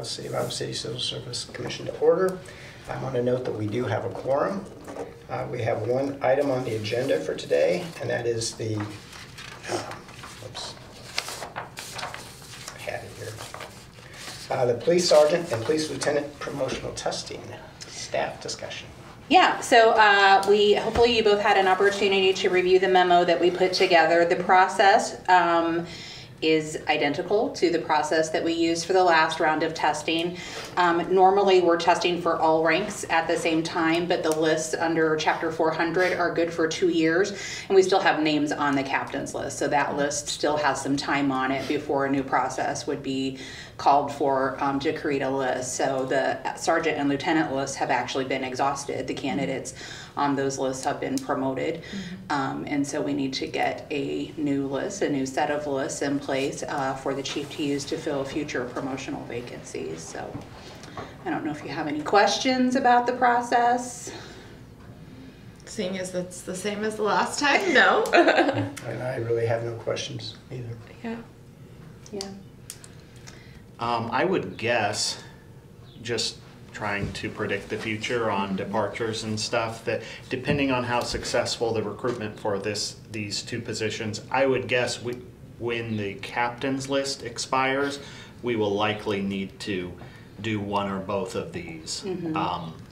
City of Iowa City Civil Service Commission to order. I want to note that we do have a quorum. We have one item on the agenda for today, and that is the, I had it here. The police sergeant and police lieutenant promotional testing staff discussion. Yeah, so hopefully you both had an opportunity to review the memo that we put together. The process is identical to the process that we used for the last round of testing. Normally we're testing for all ranks at the same time, but the lists under Chapter 400 are good for 2 years, and we still have names on the captain's list, so that list still has some time on it before a new process would be called for to create a list. So the sergeant and lieutenant lists have actually been exhausted. The candidates on those lists have been promoted. And so we need to get a new list, a new set of lists in place for the chief to use to fill future promotional vacancies. So I don't know if you have any questions about the process. Seeing as that's the same as the last time, no. And I really have no questions either. Yeah. Yeah. I would guess, just trying to predict the future on departures and stuff, that depending on how successful the recruitment for these two positions, I would guess when the captain's list expires, we will likely need to do one or both of these.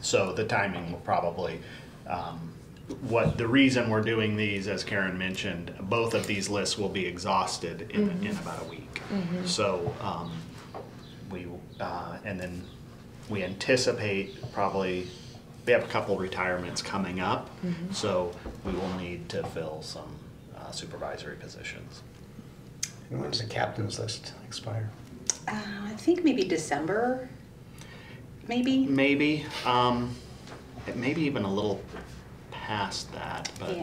So the timing will probably, the reason we're doing these, as Karen mentioned, both of these lists will be exhausted in about a week. So and then we anticipate we have a couple retirements coming up, so we will need to fill some supervisory positions. And when does the captain's list expire? I think maybe December, maybe. Maybe, maybe even a little past that, but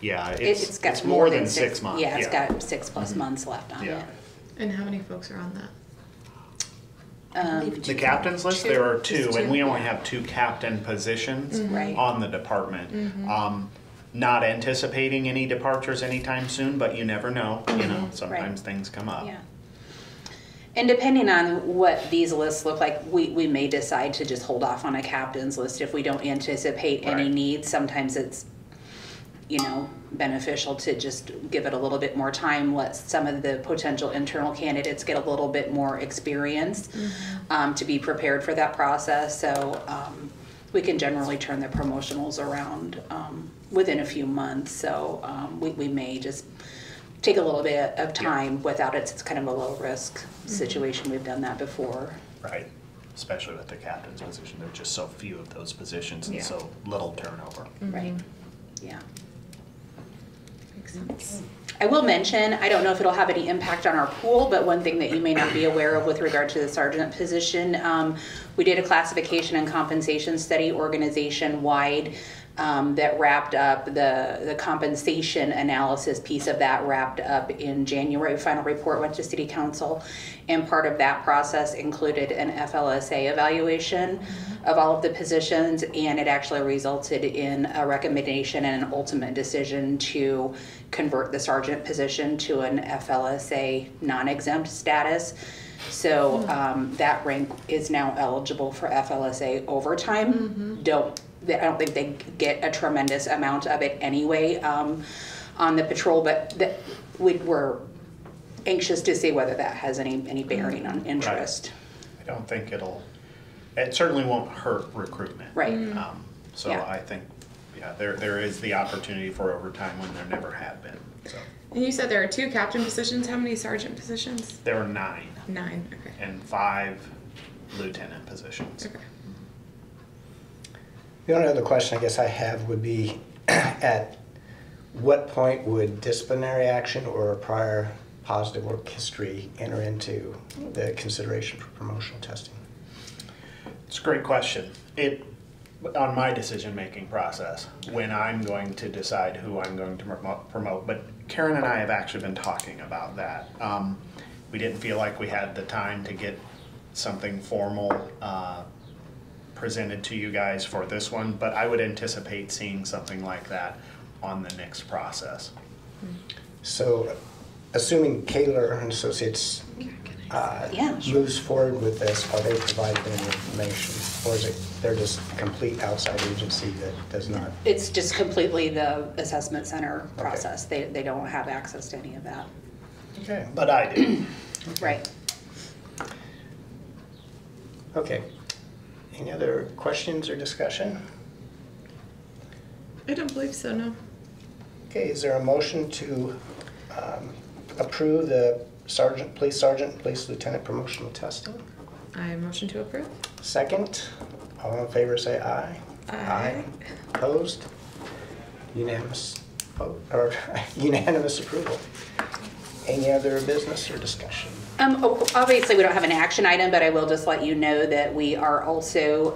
yeah, it's got it's more than 6 months. Yeah, it's got 6+ months left on it. And how many folks are on that? The captain's list, there are two, and we only have 2 captain positions on the department. Not anticipating any departures anytime soon, but you never know. You know, sometimes things come up. Yeah. And depending on what these lists look like, we may decide to just hold off on a captain's list if we don't anticipate any needs. Sometimes it's, beneficial to just give it a little bit more time, let some of the potential internal candidates get a little bit more experience to be prepared for that process. So we can generally turn the promotionals around within a few months. So we may just take a little bit of time without it. It's kind of a low risk situation. We've done that before. Right. Especially with the captain's position. There are just so few of those positions and so little turnover. Right. Yeah. Makes sense. I will mention, I don't know if it'll have any impact on our pool, but one thing that you may not be aware of with regard to the sergeant position, we did a classification and compensation study organization-wide that wrapped up, the compensation analysis piece of that wrapped up in January. Final report went to City Council, and part of that process included an FLSA evaluation of all of the positions, and it actually resulted in a recommendation and an ultimate decision to convert the sergeant position to an FLSA non-exempt status. So that rank is now eligible for FLSA overtime. I don't think they get a tremendous amount of it anyway on the patrol, but we're anxious to see whether that has any bearing on interest. Right. I don't think it certainly won't hurt recruitment. Right. So I think, there is the opportunity for overtime when there never have been. So. And you said there are 2 captain positions. How many sergeant positions? There are 9. 9, okay. And 5 lieutenant positions. Okay. The only other question I guess I have would be at what point would disciplinary action or a prior positive work history enter into the consideration for promotional testing? It's a great question. On my decision-making process, when I'm going to decide who I'm going to promote, but Karen and I have actually been talking about that. We didn't feel like we had the time to get something formal presented to you guys for this one, but I would anticipate seeing something like that on the next process. So, assuming Kaler and Associates Yeah, sure. moves forward with this, are they provided any information? Or is it, they're just a complete outside agency that does not? It's just completely the assessment center process. They don't have access to any of that. Okay. But I do. Right. Okay. Any other questions or discussion? I don't believe so, no. Okay, is there a motion to approve the police sergeant, police lieutenant promotional testing? I motion to approve. Second, all in favor say aye. Aye. Opposed? Unanimous vote, or unanimous approval. Any other business or discussion? Obviously, we don't have an action item, but I will just let you know that we are also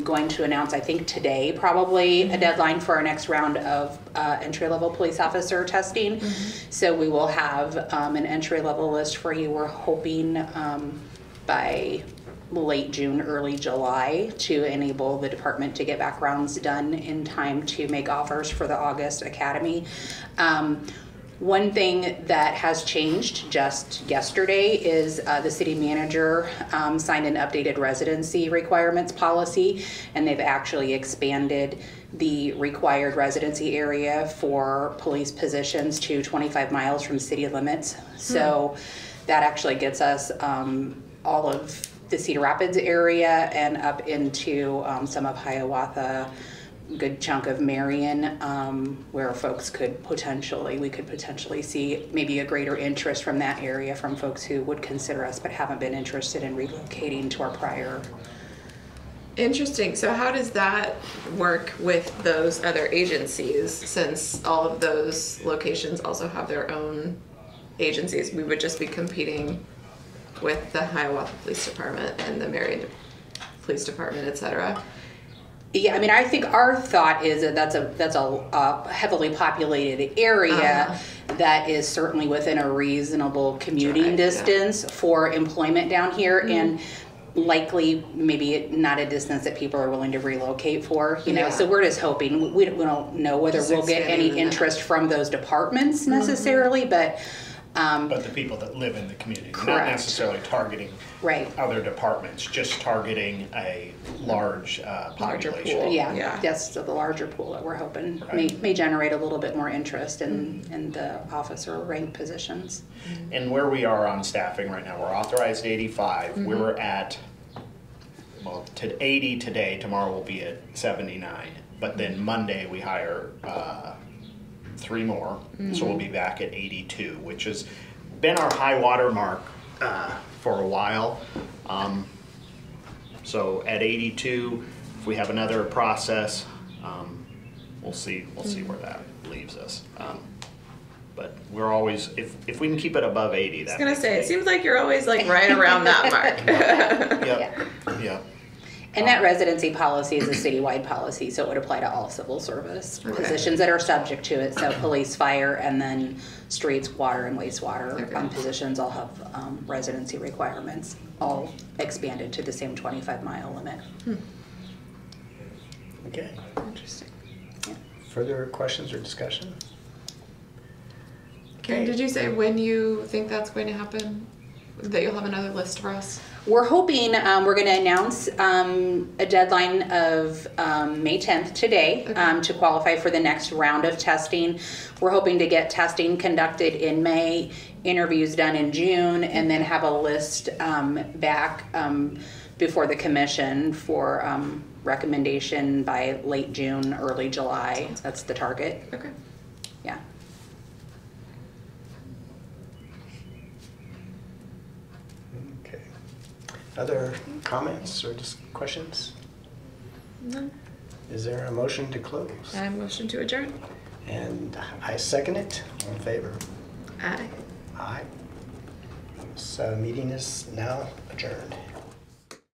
going to announce, I think today, probably a deadline for our next round of entry-level police officer testing. So we will have an entry-level list for you. We're hoping by late June, early July to enable the department to get backgrounds done in time to make offers for the August academy. One thing that has changed just yesterday is the city manager signed an updated residency requirements policy, and they've actually expanded the required residency area for police positions to 25 miles from city limits. So that actually gets us all of the Cedar Rapids area and up into some of Hiawatha, good chunk of Marion, where folks we could potentially see maybe a greater interest from that area from folks who would consider us but haven't been interested in relocating to our prior. Interesting. So how does that work with those other agencies, since all of those locations also have their own agencies? We would just be competing with the Hiawatha Police Department and the Marion Police Department, et cetera. Yeah, I mean, I think our thought is that that's a heavily populated area that is certainly within a reasonable commuting distance for employment down here, and likely maybe not a distance that people are willing to relocate for. You know, so we're just hoping. We don't know whether we'll get any interest from those departments necessarily, but the people that live in the community, not necessarily targeting other departments, just targeting a large population. pool. Yeah, that's the larger pool that we're hoping may generate a little bit more interest in the officer ranked positions. And where we are on staffing right now, we're authorized 85. We're at, well, to 80 today. Tomorrow we'll be at 79. But then Monday we hire 3 more, so we'll be back at 82, which has been our high water mark for a while. So at 82, if we have another process, we'll see where that leaves us. But we're always, if we can keep it above 80, that's. I was gonna say, it seems like you're always like right around that mark. Yep. And that residency policy is a citywide policy, so it would apply to all civil service positions that are subject to it. So police, fire, and then streets, water, and wastewater positions all have residency requirements, all expanded to the same 25-mile limit. Okay. Interesting. Yeah. Further questions or discussion? Karen, did you say when you think that's going to happen? That you'll have another list for us? We're hoping we're going to announce a deadline of May 10th today to qualify for the next round of testing. We're hoping to get testing conducted in May, interviews done in June, and then have a list back before the commission for recommendation by late June, early July. That's the target. Okay. Yeah. Okay. Other comments or just questions? No. Is there a motion to close? I motion to adjourn. And I second it. All in favor? Aye. Aye. This meeting is now adjourned.